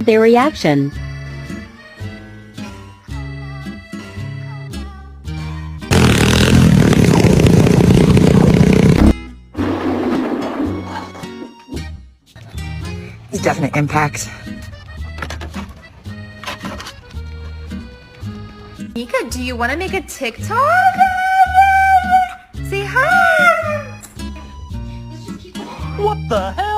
Their reaction. Definite impact. Mika, do you want to make a TikTok? Say hi! What the hell?